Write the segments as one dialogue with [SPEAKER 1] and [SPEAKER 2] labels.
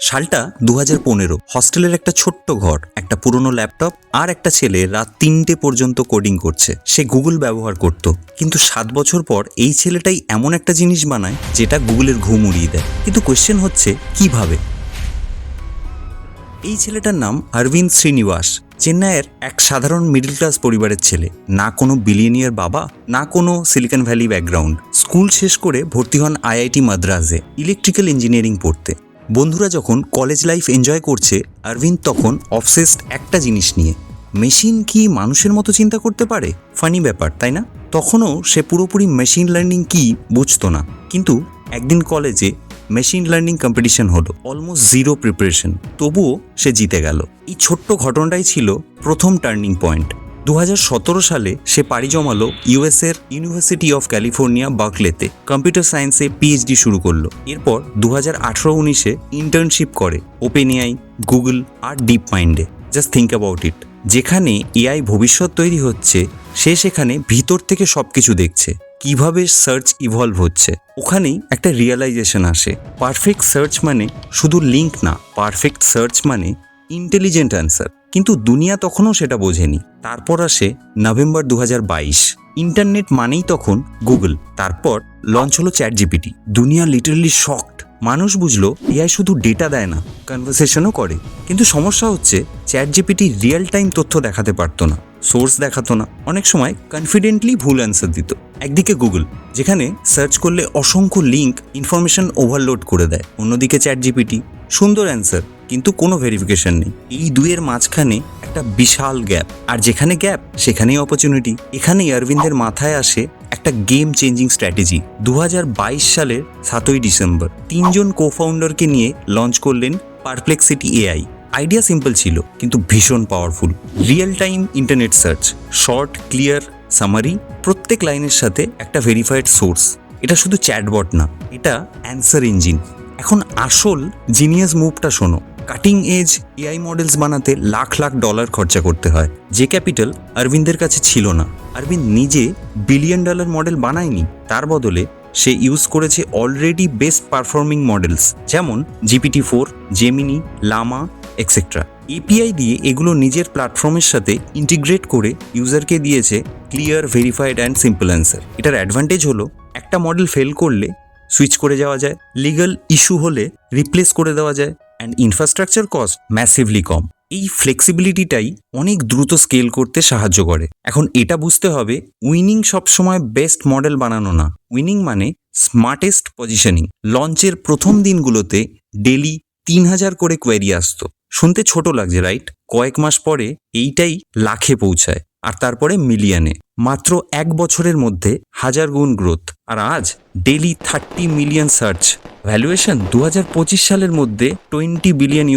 [SPEAKER 1] সালটা 2015। হস্টেলের একটা ছোট্ট ঘর, একটা পুরনো ল্যাপটপ আর একটা ছেলে রাত 3টে পর্যন্ত কোডিং করছে। সে গুগল ব্যবহার করত, কিন্তু 7 বছর পর এই ছেলেটাই এমন একটা জিনিস বানায় যেটা গুগলের ঘুম উড়িয়ে দেয়। কিন্তু কোয়েশ্চেন হচ্ছে কিভাবে? এই ছেলেটার নাম অরবিন্দ শ্রীনিবাস। চেন্নাইয়ের এক সাধারণ মিডল ক্লাস পরিবারের ছেলে। না কোনো বিলিয়নিয়ার বাবা, না কোনো সিলিকন ভ্যালি ব্যাকগ্রাউন্ড। স্কুল শেষ করে ভর্তি হন আইআইটি মাদ্রাজে ইলেকট্রিক্যাল ইঞ্জিনিয়ারিং পড়তে। বন্ধুরা যখন কলেজ লাইফ এনজয় করছে, অরবিন্দ তখন অবসেসড একটা জিনিস নিয়ে, মেশিন কি মানুষের মতো চিন্তা করতে পারে? ফানি ব্যাপার, তাই না? তখনও সে পুরোপুরি মেশিন লার্নিং কি বুঝতো না। কিন্তু একদিন কলেজে মেশিন লার্নিং কম্পিটিশন হলো। অলমোস্ট জিরো প্রিপারেশন, তবুও সে জিতে গেল। এই ছোট্ট ঘটনাটাই ছিল প্রথম টার্নিং পয়েন্ট। 2017 সালে সে পাড়ি জমালো ইউএসের ইউনিভার্সিটি অফ ক্যালিফোর্নিয়া বার্কলেতে। কম্পিউটার সায়েন্সে পিএইচডি শুরু করলো। এরপর 2018-19-এ ইন্টার্নশিপ করে ওপেন এআই, গুগল আর ডিপ মাইন্ডে। Just think about it. যেখানে এআই ভবিষ্যৎ তৈরি হচ্ছে, সে সেখানে ভিতর থেকে সবকিছু দেখছে, কিভাবে সার্চ ইভলভ হচ্ছে। ওখানেই একটা রিয়েলাইজেশন আসে, পারফেক্ট সার্চ মানে শুধু লিঙ্ক না, পারফেক্ট সার্চ মানে ইন্টেলিজেন্ট অ্যান্সার। কিন্তু দুনিয়া তখনও সেটা বোঝেনি। তারপর আসে নভেম্বর 2022। ইন্টারনেট মানেই তখন গুগল। তারপর লঞ্চ হলো চ্যাটজিপিটি। দুনিয়া লিটারালি শকড। মানুষ বুঝলো এআই শুধু ডেটা দেয় না, কনভারসেশনও করে। কিন্তু সমস্যা হচ্ছে চ্যাটজিপিটি রিয়েল টাইম তথ্য দেখাতে পারতো না, সোর্স দেখাতো না, অনেক সময় কনফিডেন্টলি ভুল অ্যান্সার দিত। একদিকে গুগল, যেখানে সার্চ করলে অসংখ্য লিঙ্ক ইনফরমেশন ওভারলোড করে দেয়। অন্যদিকে চ্যাটজিপিটি, সুন্দর অ্যান্সার কিন্তু কোনো ভেরিফিকেশন নেই। এই দুইয়ের মাঝখানে একটা বিশাল গ্যাপ, আর যেখানে গ্যাপ সেখানেই অপরচুনিটি। এখানেই অরবিন্দের মাথায় আসে একটা গেম চেঞ্জিং স্ট্র্যাটেজি। 2022 সালের 7ই ডিসেম্বর 3জন কো-ফাউন্ডারকে নিয়ে লঞ্চ করলেন পারপ্লেক্সিটি এআই। আইডিয়া সিম্পল ছিল কিন্তু ভীষণ powerful. Real time internet search, short clear summary, প্রত্যেক লাইনের সাথে একটা ভেরিফাইড সোর্স। এটা শুধু চ্যাটবট না, এটা অ্যান্সার ইঞ্জিন। এখন আসল জিনিয়াস মুভটা শোনো। কাটিং এজ এআই মডেলস বানাতে লাখ লাখ ডলার খরচা করতে হয়, যে ক্যাপিটাল অরবিন্দের কাছে ছিল না। অরবিন্দ নিজে বিলিয়ন ডলার মডেল বানায়নি, তার বদলে সে ইউজ করেছে অলরেডি বেস্ট পারফর্মিং মডেলস, যেমন GPT-4, Gemini, Lama etcetera. API দিয়ে এগুলো নিজের প্ল্যাটফর্মের সাথে ইন্টিগ্রেট করে ইউজারকে দিয়েছে clear, verified and simple answer. এটার অ্যাডভান্টেজ হলো একটা মডেল ফেল করলে সুইচ করে যাওয়া যায়, লিগাল ইস্যু হলে রিপ্লেস করে দেওয়া যায়, অ্যান্ড ইনফ্রাস্ট্রাকচার কস্ট ম্যাসিভলি কম। এই ফ্লেক্সিবিলিটিটাই অনেক দ্রুত স্কেল করতে সাহায্য করে। এখন এটা বুঝতে হবে, উইনিং সবসময় বেস্ট মডেল বানানো না, উইনিং মানে স্মার্টেস্ট পজিশনিং। লঞ্চের প্রথম দিনগুলোতে ডেলি 3000 করে কোয়েরি আসতো। শুনতে ছোট লাগছে, রাইট? কয়েক মাস পরে এইটাই লাখে পৌঁছায়, আর তারপরে মিলিয়নে। মাত্র 1 বছরের মধ্যে 1000 গুণ গ্রোথ। আর আজ ডেলি 30 মিলিয়ন সার্চ। ভ্যালুয়েশন 2025 সালের মধ্যে $20 বিলিয়ন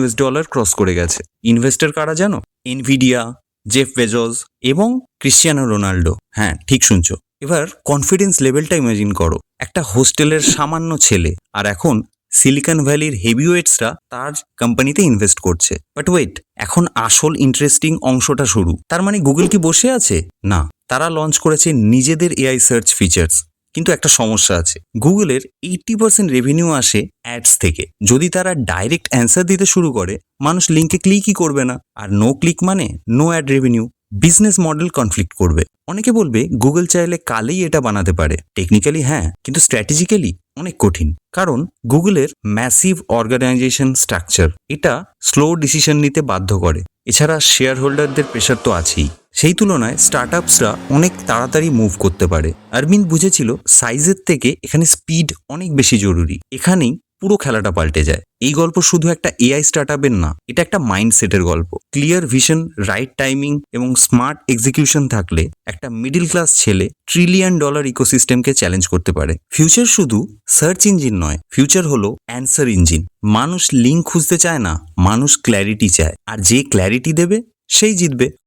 [SPEAKER 1] ক্রস করে গেছে। ইনভেস্টর কারা জানো? এনভিডিয়া, জেফ বেজোস এবং ক্রিশ্চিয়ানো রোনাল্ডো। হ্যাঁ, ঠিক শুনছো। এবার কনফিডেন্স লেভেলটা ইমাজিন করো। একটা হোস্টেলের সামান্য ছেলে, আর এখন সিলিকন ভ্যালির হেভিওয়েটসরা তার কোম্পানিতে ইনভেস্ট করছে। বাট ওয়েট, এখন আসল ইন্টারেস্টিং অংশটা শুরু। তার মানে গুগল কি বসে আছে? না, তারা লঞ্চ করেছে নিজেদের এআই সার্চ ফিচার্স। কিন্তু একটা সমস্যা আছে, গুগলের 80% রেভিনিউ আসে অ্যাডস থেকে। যদি তারা ডাইরেক্ট অ্যান্সার দিতে শুরু করে, মানুষ লিঙ্কে ক্লিকই করবে না। আর নো ক্লিক মানে no ad revenue. Business model conflict করবে। অনেকে বলবে গুগল চাইলে কালেই এটা বানাতে পারে। টেকনিক্যালি হ্যাঁ, কিন্তু স্ট্র্যাটেজিক্যালি অনেক কঠিন। কারণ গুগলের ম্যাসিভ অর্গানাইজেশন স্ট্রাকচার এটা স্লো ডিসিশন নিতে বাধ্য করে। এছাড়া শেয়ার হোল্ডারদের প্রেশার তো আছেই। সেই তুলনায় স্টার্টআপসরা অনেক তাড়াতাড়ি মুভ করতে পারে। অরবিন্দ বুঝেছিল সাইজের থেকে এখানে স্পিড অনেক বেশি জরুরি। এখানেই পুরো খেলাটা পাল্টে যায়। এই গল্প শুধু একটা এআই স্টার্টআপের না, এটা একটা মাইন্ডসেটের গল্প। ক্লিয়ার ভিশন, রাইট টাইমিং এবং স্মার্ট এক্সিকিউশন থাকলে একটা মিডল ক্লাস ছেলে $1 ট্রিলিয়ন ইকোসিস্টেমকে চ্যালেঞ্জ করতে পারে। ফিউচার শুধু সার্চ ইঞ্জিন নয়, ফিউচার হলো অ্যান্সার ইঞ্জিন। মানুষ লিঙ্ক খুঁজতে চায় না, মানুষ ক্ল্যারিটি চায়। আর যে ক্ল্যারিটি দেবে সেই জিতবে।